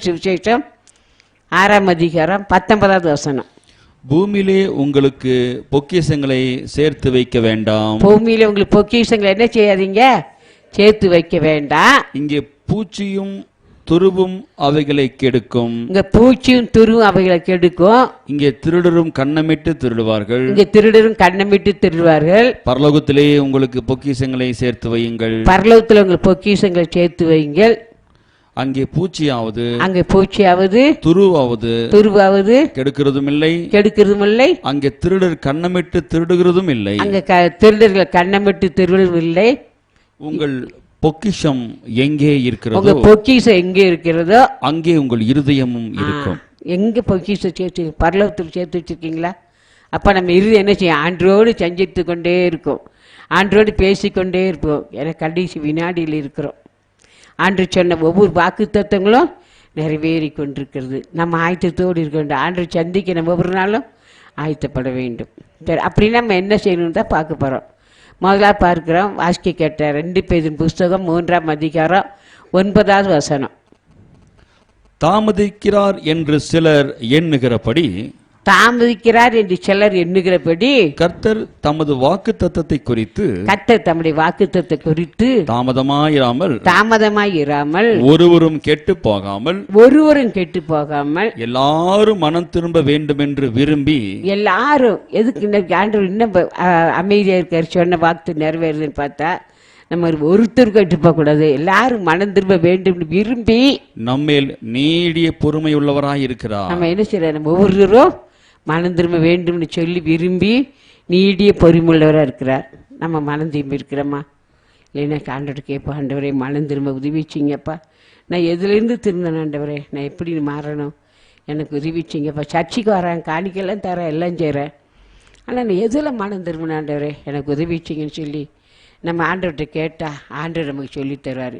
சுவிசேஷம் 6ஆம் அதிகாரம் 19வது வசனம். பூமியிலே உங்களுக்கு பொக்கிஷங்களை சேர்த்து வைக்க வேண்டாம். பூமியில உங்களுக்கு பொக்கிஷங்களை என்ன செய்யாதீங்க, சேர்த்து வைக்க வேண்டாம். இங்கே பூச்சியும் துருவும் அவைகளை கெடுக்கும். இங்க பூச்சியும் துருவும் அவைகளை கெடுக்கும். இங்கே திருடரும் கண்ணமிட்டு திருடுவார்கள். இங்க திருடரும் கண்ணமிட்டு திருடுவார்கள். பரலோகத்திலே உங்களுக்கு பொக்கிஷங்களை சேர்த்து வையுங்கள். பரலோகத்தில் உங்களுக்கு பொக்கிஷங்களை சேர்த்து வையுங்கள். அங்கே பூச்சியாவது அங்கே பூச்சியாவது துருவாவது கெடுக்கிறதும் இல்லை, கெடுக்கிறதும் இல்லை. அங்கே திருடர் கண்ணமிட்டு திருடுகிறதும் இல்லை. அங்கே திருடர்கள் கண்ணமிட்டு திருடுவதும் இல்லை. உங்கள் பொக்கிஷம் எங்கே இருக்கிறதோ, உங்க பொக்கிஷம் எங்கே இருக்கிறதோ அங்கே உங்கள் இருதயமும் இருக்கும். எங்க பொக்கிஷம் சேர்த்து பரலோகத்தில் சேர்த்து வச்சிருக்கீங்களா? அப்ப நம்ம இருதயம் என்ன செய்யும்? ஆண்டோடு சஞ்சித்து கொண்டே இருக்கும், ஆண்டோடு பேசிக்கொண்டே இருப்போம். எனக்கு கடைசி வினாடியில் இருக்கிறோம். ஆண்டு சொன்ன ஒவ்வொரு வாக்கு தத்துவங்களும் நிறைவேறி கொண்டிருக்கிறது. நம்ம ஆயத்தத்தோடு இருக்க வேண்டும். ஆண்டு சந்திக்க நம்ம ஒவ்வொரு நாளும் ஆயத்தப்பட வேண்டும். சரி, அப்படி நம்ம என்ன செய்யணும்னு தான் பார்க்க போகிறோம். முதலாக பார்க்கிறோம், வாசிக்க கேட்ட 2 பேதின் புஸ்தகம் 3ஆம் அதிகாரம் 9வது வசனம். தாமதிக்கிறார் என்று சிலர் எண்ணுகிறபடி, தாமதிக்கிறார் என்று சிலர் எண்ணுகிறபடி, கர்த்தர் தமது வாக்கு தத்தத்தை குறித்து, கர்த்தர் தம்முடைய வாக்குத்தத்தத்தை குறித்து தாமதமாயிராமல் ஒருவரும் கெட்டு போகாமல் எல்லாரும் மனம் திரும்ப வேண்டும் என்று விரும்பி, எல்லாரும் எதுக்கு ஆண்டவர் இன்னும் அமைதியா இருக்காரு சொன்ன வாக்கு நிறைவேறுதுன்னு பார்த்தா, நம்ம ஒருத்தர் கெட்டு போக கூடாது, எல்லாரும் மனம் திரும்ப வேண்டும் விரும்பி நம்மேல் நீடிய பொறுமை உள்ளவராய் இருக்கிறார். நம்ம என்ன செய்யறோம்? நம்ம ஒவ்வொருவரும் மனம் திரும்ப வேண்டும்னு சொல்லி விரும்பி நீடிய பொறுமையுள்ளவராக இருக்கிறார். நம்ம மனம் திரும்பி இருக்கிறோமா? இல்லைன்னா ஆண்டவரை கேட்போம், ஆண்டவரே மனம் திரும்ப உதவிச்சிங்கப்பா, நான் எதுலேருந்து திருந்தேன் ஆண்டவரே, நான் எப்படி மாறணும், எனக்கு உதவிச்சிங்கப்பா. சர்ச்சைக்கு வரேன், காணிக்கெல்லாம் தரேன், எல்லாம் செய்கிறேன், ஆனால் நான் எதில் மனம் திரும்பின ஆண்டவரே எனக்கு உதவிச்சிங்கன்னு சொல்லி நம்ம ஆண்டவர்கிட்ட கேட்டால் ஆண்டவர் நமக்கு சொல்லி தருவார்.